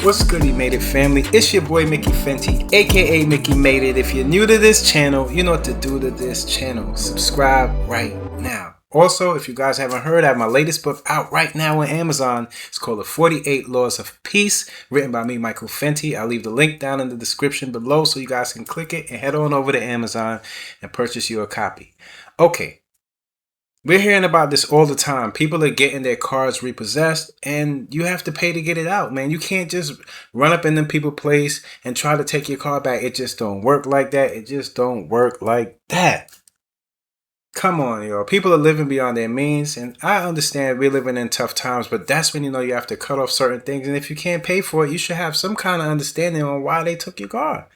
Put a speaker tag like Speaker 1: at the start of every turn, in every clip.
Speaker 1: What's good, Made It family? It's your boy Mickey Fenty, aka Mickey Made It. If you're new to this channel, you know what to do to this channel. Subscribe right now. Also, if you guys haven't heard, I have my latest book out right now on Amazon. It's called The 48 Laws of Peace, written by me, Michael Fenty. I'll leave the link down in the description below so you guys can click it and head on over to Amazon and purchase your copy. Okay. We're hearing about this all the time. People are getting their cars repossessed and you have to pay to get it out, man. You can't just run up in them people's place and try to take your car back. It just don't work like that. It just don't work like that. Come on, yo. People are living beyond their means, and I understand we're living in tough times, but that's when you know you have to cut off certain things. And if you can't pay for it, you should have some kind of understanding on why they took your car.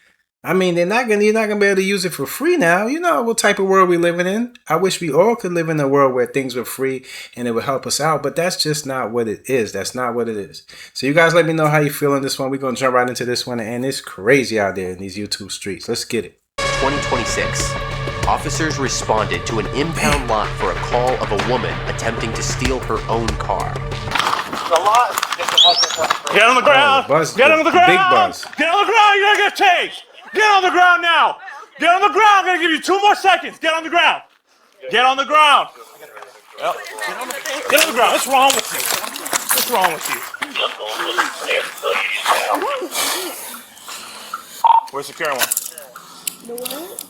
Speaker 1: I mean, you're not gonna be able to use it for free now. You know what type of world we're living in. I wish we all could live in a world where things were free and it would help us out, but that's just not what it is. That's not what it is. So you guys let me know how you feel on this one. We're gonna jump right into this one, and it's crazy out there in these YouTube streets. Let's get it.
Speaker 2: 2026. Officers responded to an impound lot for a call of a woman attempting to steal her own car.
Speaker 3: Get on the ground! Get on the ground!
Speaker 1: Big buzz.
Speaker 3: Get on the ground! You're gonna get tased! Get on the ground now! Get on the ground! I'm gonna give you 2 more seconds. Get on the ground! Get on the ground! Yep. Get on the ground. What's wrong with you? What's wrong with you? Where's the current one?
Speaker 4: The what?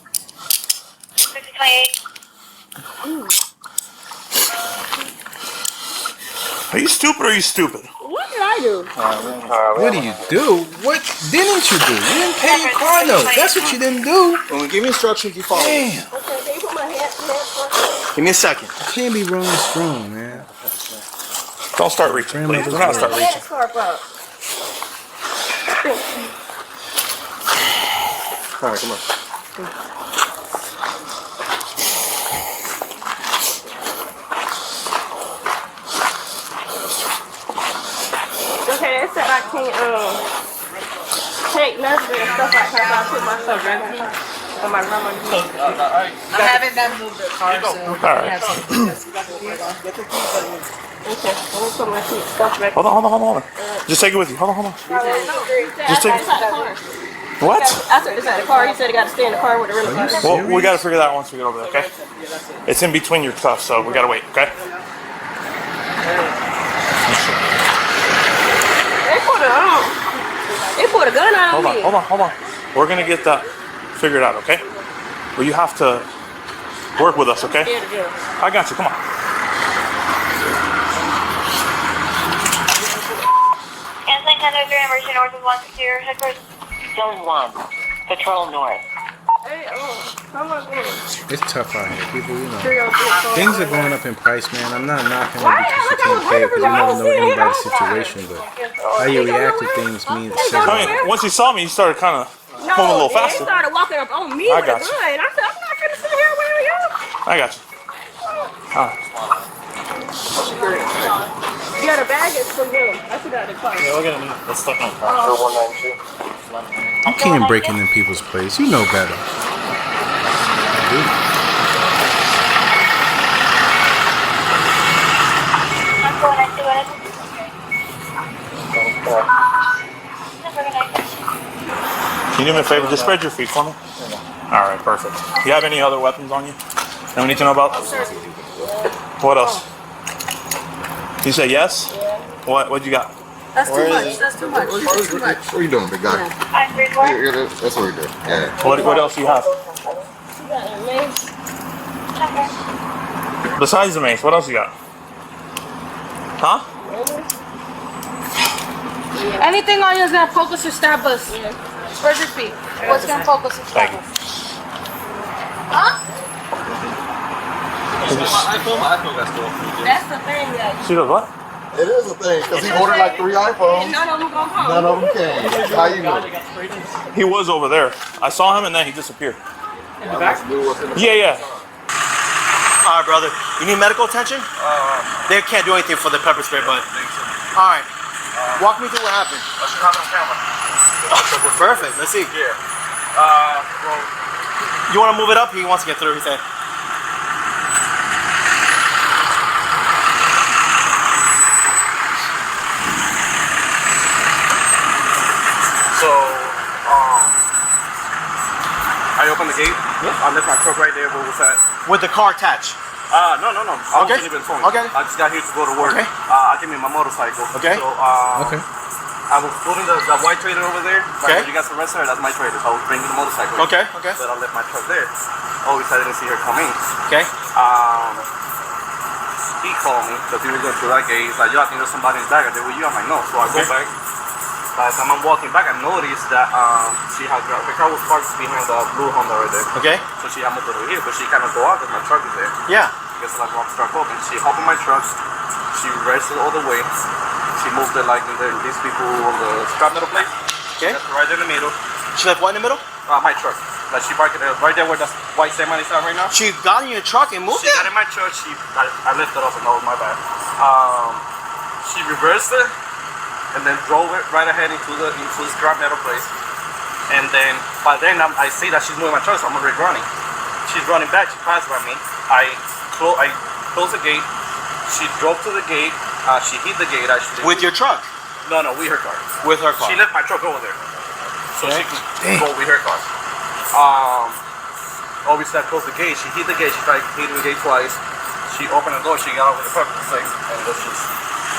Speaker 5: 628.
Speaker 3: Are you stupid or are you stupid?
Speaker 4: What did I do?
Speaker 1: What do you do? What didn't you do? You didn't pay your car note. That's what you didn't do.
Speaker 6: When we give me instructions, you follow.
Speaker 1: Damn.
Speaker 4: Okay, can you put my hand first?
Speaker 6: Give me a second.
Speaker 1: You can't be rolling strong, man.
Speaker 3: Don't start reaching, please. We're not start reaching.
Speaker 4: Scarf up.
Speaker 6: All right, come on.
Speaker 4: Okay, they said I can't take nothing and stuff like that. I put my stuff right here. On my grandma's.
Speaker 7: I haven't done moved the car, so
Speaker 3: All right.
Speaker 4: Okay, I'm gonna put my stuff back.
Speaker 3: Hold on. Just take it with you. Hold on. Just take it. What?
Speaker 4: After it's at the car, he said he got to stay in the car with the rental car.
Speaker 3: Well, we got to figure that out once we get over there, okay? It's in between your cuffs, so we got to wait, okay?
Speaker 4: They put a gun out on me.
Speaker 3: Hold on. We're going to get that figured out, okay? But you have to work with us, okay? I got you. Come on.
Speaker 5: Canceling 1003 emergency north of 160 headquarters. Zone 1. Patrol north.
Speaker 4: Hey, how much is it?
Speaker 1: It's tough out here, people. You know,
Speaker 4: 303.
Speaker 1: things are going up in price, man. I'm not knocking it because you can't pay because you never know anybody's situation, but how you react to things means.
Speaker 3: I mean, once you saw me, you started kind of moving a little faster.
Speaker 4: They started walking up on me
Speaker 3: I
Speaker 4: with a
Speaker 3: got
Speaker 4: gun.
Speaker 3: you.
Speaker 4: I said, I'm not gonna sit here with you.
Speaker 3: I got you. All right.
Speaker 4: Yeah, the bag is from them. I forgot the car.
Speaker 3: Yeah, we're going to need the stuff in the car. 192.
Speaker 1: You can't break into people's place. You know better.
Speaker 3: Can you do me a favor? Just spread your feet for me. All right, perfect. Do you have any other weapons on you that we need to know about? What else? You say yes? What you got?
Speaker 7: that's too much. That's too much. That's too much.
Speaker 6: What are you doing, big guy?
Speaker 5: I'm 34.
Speaker 6: That's what we're doing. Yeah.
Speaker 3: What else do you have? Besides the mace, what else you got? Huh?
Speaker 7: Anything on you is gonna poke us or stab us. Spread your feet. What's gonna poke us or stab
Speaker 3: Thank you.
Speaker 7: us? Huh? That's the thing, yeah.
Speaker 3: She goes, what?
Speaker 6: It is a thing, because he ordered like 3 iPhones.
Speaker 7: None of them gonna come.
Speaker 6: None of them came. How you know?
Speaker 3: He was over there. I saw him and then he disappeared.
Speaker 6: In the back?
Speaker 3: Yeah.
Speaker 8: All right, brother. You need medical attention? They can't do anything for the pepper spray, but. All right. Walk me through what happened.
Speaker 6: Let's have it on camera.
Speaker 8: Perfect. Let's see.
Speaker 6: Yeah. Well,
Speaker 8: You want to move it up? He wants to get through everything.
Speaker 6: I opened the gate.
Speaker 8: Yeah.
Speaker 6: I left my truck right there. Where was that?
Speaker 8: With the car attached.
Speaker 6: No. I
Speaker 8: Okay.
Speaker 6: wasn't even phone.
Speaker 8: Okay.
Speaker 6: I just got here to go to work.
Speaker 8: Okay.
Speaker 6: I gave me my motorcycle.
Speaker 8: Okay.
Speaker 6: So,
Speaker 1: Okay.
Speaker 6: I was putting the white trailer over there.
Speaker 8: Okay.
Speaker 6: Like, you guys arrested her, that's my trailer. So I was bringing the motorcycle.
Speaker 8: Okay.
Speaker 6: But I left my truck there. Always I didn't see her come in.
Speaker 8: Okay.
Speaker 6: He called me because he was going through that gate. He's like, yo, I think there's somebody in the back. I said, well, you have my note. So I go back. By the time I'm walking back, I noticed that her car was parked behind the blue Honda right there.
Speaker 8: Okay.
Speaker 6: So she had moved over here, but she kind of go out because my truck is there.
Speaker 8: Yeah.
Speaker 6: I guess like walked truck open. She hopped in my truck. She raced it all the way. She moved it like these people on the scrap metal place.
Speaker 8: Okay.
Speaker 6: That's right there in the middle.
Speaker 8: She left what in the middle?
Speaker 6: My truck. Like she parked it right there where that white semi is at right now.
Speaker 8: She got in your truck and moved
Speaker 6: She
Speaker 8: it?
Speaker 6: got in my truck. I lifted up and that was my bad. She reversed it and then drove it right ahead into the scrap metal place. And then by then I see that she's moving my truck, so I'm already running. She's running back. She passed by me. I closed the gate. She drove to the gate. She hit the gate actually.
Speaker 8: With your truck?
Speaker 6: No, with her car.
Speaker 8: With her car.
Speaker 6: She left my truck over there, so she could go with her car. Obviously I closed the gate. She hit the gate. She tried hitting the gate twice. She opened the door. She got out with the pepper spray, and that's just.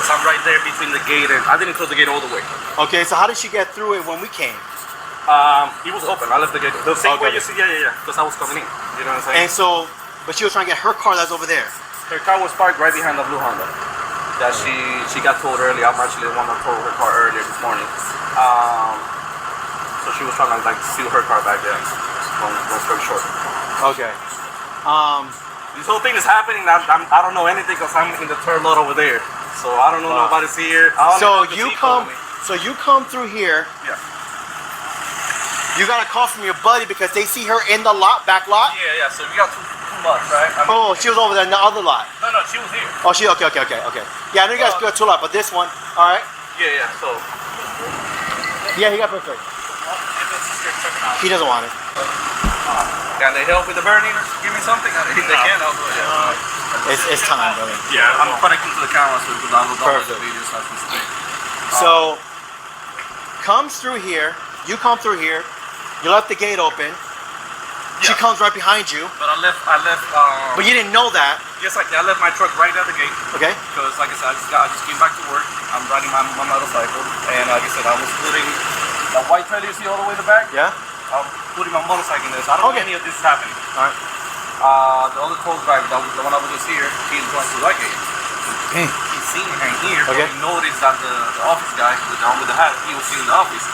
Speaker 6: Cause I'm right there between the gate and I didn't close the gate all the way.
Speaker 8: Okay, so how did she get through it when we came?
Speaker 6: It was open. I left the gate. The same way you see, yeah. Because I was coming in. You know what I'm saying?
Speaker 8: And so, but she was trying to get her car that's over there.
Speaker 6: Her car was parked right behind the blue Honda. That she got towed early. I'm actually the one that towed her car earlier this morning. So she was trying to like steal her car back there. Long story short.
Speaker 8: Okay.
Speaker 6: This whole thing is happening. I don't know anything because I'm in the third lot over there. So I don't know nobody's here.
Speaker 8: So you come through here.
Speaker 6: Yeah.
Speaker 8: You got a call from your buddy because they see her in the lot, back lot.
Speaker 6: Yeah. So we got two lots, right?
Speaker 8: Oh, she was over there in the other lot.
Speaker 6: No, she was here.
Speaker 8: Oh, she okay. Yeah, I know you guys got two lots, but this one, all right.
Speaker 6: Yeah. So.
Speaker 8: Yeah, he got perfect. He doesn't want it.
Speaker 6: Can they help with the burning? Give me something. If they can, I'll do it.
Speaker 8: It's time, brother.
Speaker 6: Yeah, I'm connecting to the camera so we can download all the
Speaker 8: Perfect.
Speaker 6: videos as we speak.
Speaker 8: So, comes through here. You come through here. You left the gate open. She
Speaker 6: Yeah.
Speaker 8: comes right behind you.
Speaker 6: But I left.
Speaker 8: But you didn't know that.
Speaker 6: Yes, I left my truck right at the gate.
Speaker 8: Okay.
Speaker 6: Because, like I said, I just came back to work. I'm riding my motorcycle, and like I said, I was putting the white trailer you see all the way to the back.
Speaker 8: Yeah.
Speaker 6: I'm putting my motorcycle in there. So I don't know any of this is happening.
Speaker 8: All right.
Speaker 6: The other tow driver, the one that was just here, he's going through that gate.
Speaker 1: Dang.
Speaker 6: He's seen her here,
Speaker 8: Okay.
Speaker 6: but he noticed that the office guy, the one with the hat, he was sitting in the office.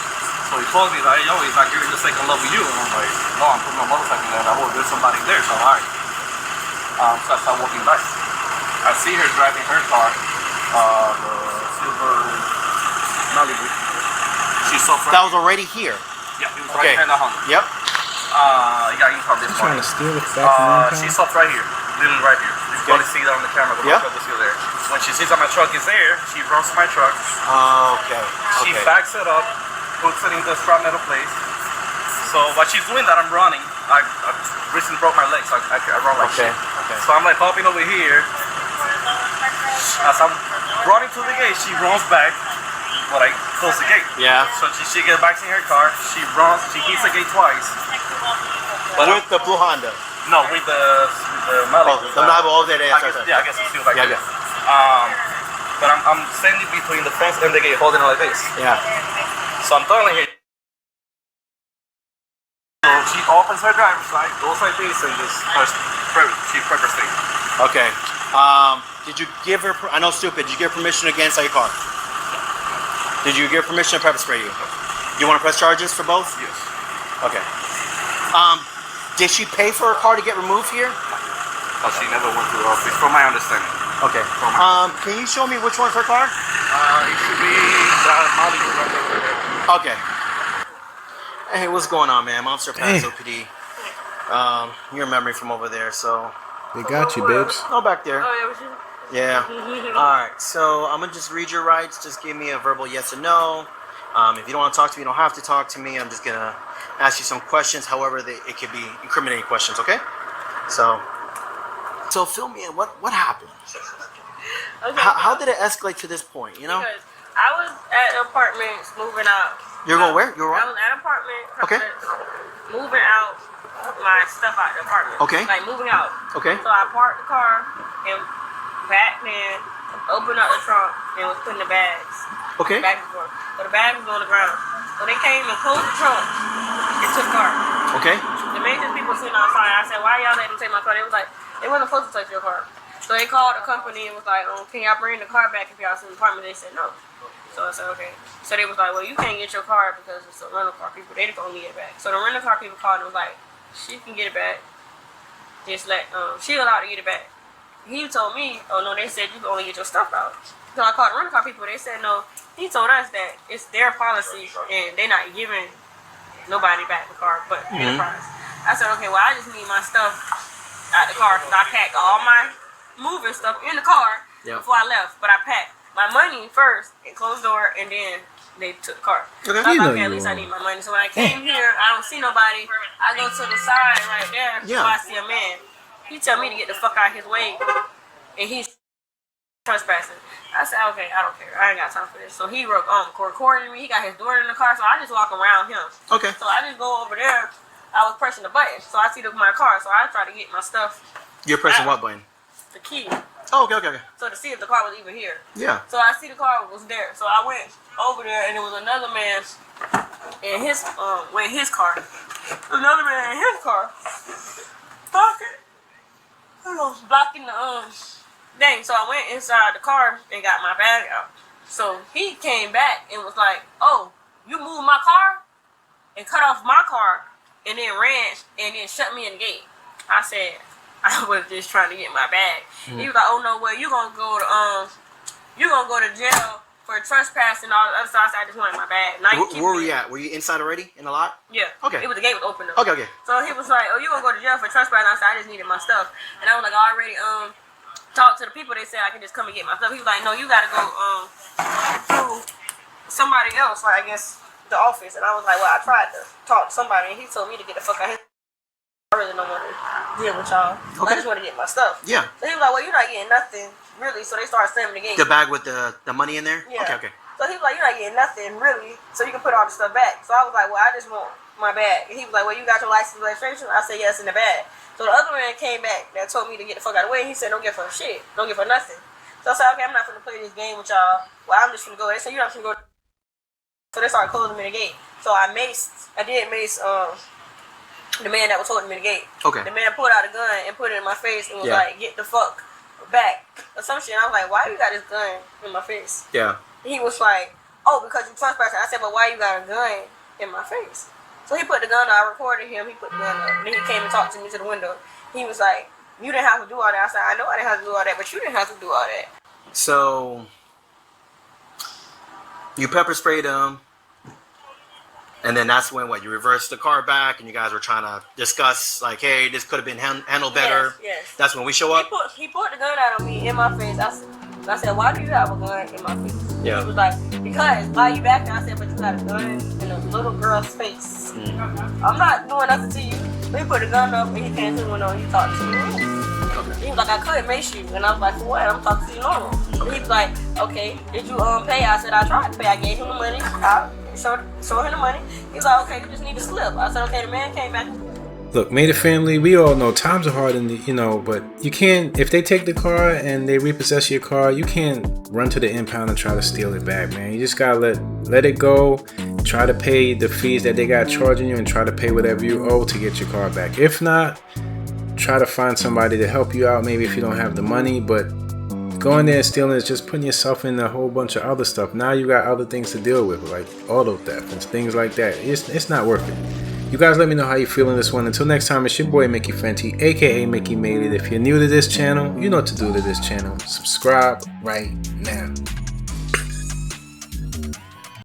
Speaker 6: So he told me that, yo, he's like, you're just taking love with you. And I'm like, no, I'm putting my motorcycle in there. And I hope there's somebody there. So all right. So I start walking back. I see her driving her car, the silver Malibu. She stopped right.
Speaker 8: That was already here.
Speaker 6: Yeah, he was right behind the Honda.
Speaker 8: Yep.
Speaker 6: He got impound this
Speaker 1: Trying
Speaker 6: morning.
Speaker 1: to steal it back from
Speaker 6: She stopped right here, literally right here. You can probably see that on the camera, but
Speaker 8: Yeah.
Speaker 6: my truck is still there. When she sees that my truck is there, she runs to my truck.
Speaker 8: Okay.
Speaker 6: She backs it up, puts it in the scrap metal place. So while she's doing that, I'm running. I recently broke my leg, so I run like shit.
Speaker 8: Okay.
Speaker 6: So I'm like hopping over here. As I'm running to the gate, she runs back, but I close the gate.
Speaker 8: Yeah.
Speaker 6: So she gets back in her car. She runs. She hits the gate twice. But
Speaker 8: With the blue Honda.
Speaker 6: no, with the Malibu.
Speaker 8: The Malibu over there.
Speaker 6: I guess it's still like
Speaker 8: Yeah,
Speaker 6: this. But I'm standing between the fence and the gate, holding it like this.
Speaker 8: Yeah.
Speaker 6: So I'm telling her. So she opens her driver's side, goes like this, and just she pepper sprayed.
Speaker 8: Okay. Did you give her? I know, stupid. Did you give permission to get inside your car? Did you give permission to pepper spray you? You want to press charges for both?
Speaker 6: Yes.
Speaker 8: Okay. Did she pay for her car to get removed here?
Speaker 6: Oh, she never went to the office, from my understanding.
Speaker 8: Okay. Can you show me which one's her car?
Speaker 6: It should be the Malibu right over there.
Speaker 8: Okay. Hey, what's going on, man? Officer Paso PD. You remember me from over there, so.
Speaker 1: They got you, babes.
Speaker 8: Oh, back there.
Speaker 4: Oh, yeah, was you?
Speaker 8: Yeah. All right. So I'm gonna just read your rights. Just give me a verbal yes or no. If you don't want to talk to me, you don't have to talk to me. I'm just gonna ask you some questions. However, it could be incriminating questions. Okay. So fill me in. What happened?
Speaker 4: Okay.
Speaker 8: How did it escalate to this point? You know.
Speaker 4: Because I was at apartments moving out.
Speaker 8: You're going where? You're
Speaker 4: I
Speaker 8: wrong.
Speaker 4: was at an apartment.
Speaker 8: Okay.
Speaker 4: Moving out. my stuff out of the apartment.
Speaker 8: Okay.
Speaker 4: Like moving out.
Speaker 8: Okay.
Speaker 4: So I parked the car and back then opened up the trunk and was putting the bags.
Speaker 8: Okay.
Speaker 4: Back and forth. So the bag was on the ground. So they came and closed the trunk and took the car.
Speaker 8: Okay.
Speaker 4: The major people sitting outside. I said, why y'all let them take my car? They was like, they wasn't supposed to touch your car. So they called the company and was like, can y'all bring the car back if y'all in the apartment? They said no. So I said, okay. So they was like, well, you can't get your car because it's a rental car people. They just gonna get it back. So the rental car people called and was like, she can get it back. Just let, she allowed to get it back. He told me, oh no, they said you can only get your stuff out. So I called the rental car people. They said no. He told us that it's their policy and they're not giving nobody back the car but Enterprise. I said, okay, well, I just need my stuff out the car because I packed all my moving stuff in the car before I left. But I packed my money first and closed the door, and then they took the car.
Speaker 8: Okay.
Speaker 4: So I was like, okay, at least I need my money. So when I came here, I don't see nobody. I go to the side right there, so I see a man. He tell me to get the fuck out of his way, and he's trespassing. I said, okay, I don't care. I ain't got time for this. So he recording me. He got his door in the car, so I just walk around him.
Speaker 8: Okay.
Speaker 4: So I just go over there. I was pressing the button, so I see my car. So I try to get my stuff.
Speaker 8: You're pressing what button?
Speaker 4: The key.
Speaker 8: Oh, okay.
Speaker 4: So to see if the car was even here.
Speaker 8: Yeah.
Speaker 4: So I see the car was there. So I went over there, and there was another man in his with his car. Another man in his car. Blocking the thing. So I went inside the car and got my bag out. So he came back and was like, "Oh, you moved my car and cut off my car, and then ran and then shut me in the gate." I said, I was just trying to get my bag. He was like, "Oh no, well you gonna go to jail for trespassing and all the other stuff." I just wanted my bag. Now
Speaker 8: Where were you at? Were you inside already in the lot?
Speaker 4: Yeah.
Speaker 8: Okay.
Speaker 4: The gate was open though.
Speaker 8: Okay.
Speaker 4: So he was like, "Oh, you gonna go to jail for trespassing?" I said, "I just needed my stuff," and I was like, "I already talked to the people. They said I can just come and get my stuff." He was like, "No, you gotta go to somebody else, like I guess the office." And I was like, "Well, I tried to talk to somebody, and he told me to get the fuck out of here. I really don't want to deal with y'all. I just want to get my stuff."
Speaker 8: Yeah.
Speaker 4: So he was like, "Well, you're not getting nothing, really." So they started slamming the gate.
Speaker 8: The bag with the money in there?
Speaker 4: Yeah.
Speaker 8: Okay.
Speaker 4: So he was like, "You're not getting nothing, really. So you can put all the stuff back." So I was like, "Well, I just want my bag." And he was like, "Well, you got your license and registration?" I said, "Yes, in the bag." So the other man came back that told me to get the fuck out of the way. He said, "Don't get for shit. Don't get for nothing." So I said, "Okay, I'm not gonna play this game with y'all. Well, I'm just gonna go." They said, "You're not gonna go." So they started closing me the gate. So I did mace the man that was holding me the gate.
Speaker 8: Okay.
Speaker 4: The man pulled out a gun and put it in my face and was like, "Get the fuck back," or some shit. And I was like, "Why you got this gun in my face?"
Speaker 8: Yeah.
Speaker 4: He was like, "Oh, because you trespassing." I said, "But why you got a gun in my face?" So he put the gun up. I recorded him. He put the gun up. And then he came and talked to me to the window. He was like, "You didn't have to do all that." I said, "I know I didn't have to do all that, but you didn't have to do all that."
Speaker 8: So you pepper sprayed him, and then that's when you reversed the car back, and you guys were trying to discuss like, "Hey, this could have been handled better."
Speaker 4: Yes.
Speaker 8: That's when we show up.
Speaker 4: He put the gun out on me in my face. I said, "Why do you have a gun in my face?"
Speaker 8: Yeah.
Speaker 4: He was like, "Because why you back there?" I said, "But you got a gun in a little girl's face." I'm not doing nothing to you. He put the gun up and he came to the window and he talked to me. He was like, "I couldn't make you," and I was like, "For what? I'm talking to you normal." And he was like, "Okay, did you pay?" I said, "I tried to pay. I gave him the money. I showed him the money." He was like, "Okay, you just need to slip." I said, "Okay." The man came back.
Speaker 1: Look, Made It family, we all know times are hard in the, but you can't, if they take the car and they repossess your car, you can't run to the impound and try to steal it back, man. You just gotta let it go, try to pay the fees that they got charging you and try to pay whatever you owe to get your car back. If not, try to find somebody to help you out, maybe if you don't have the money, but going there and stealing is just putting yourself in a whole bunch of other stuff. Now you got other things to deal with, like auto theft and things like that. It's not worth it. You guys let me know how you feel in this one. Until next time, it's your boy Mickey Fenty, aka Mickey Made It. If you're new to this channel, you know what to do to this channel. Subscribe right now.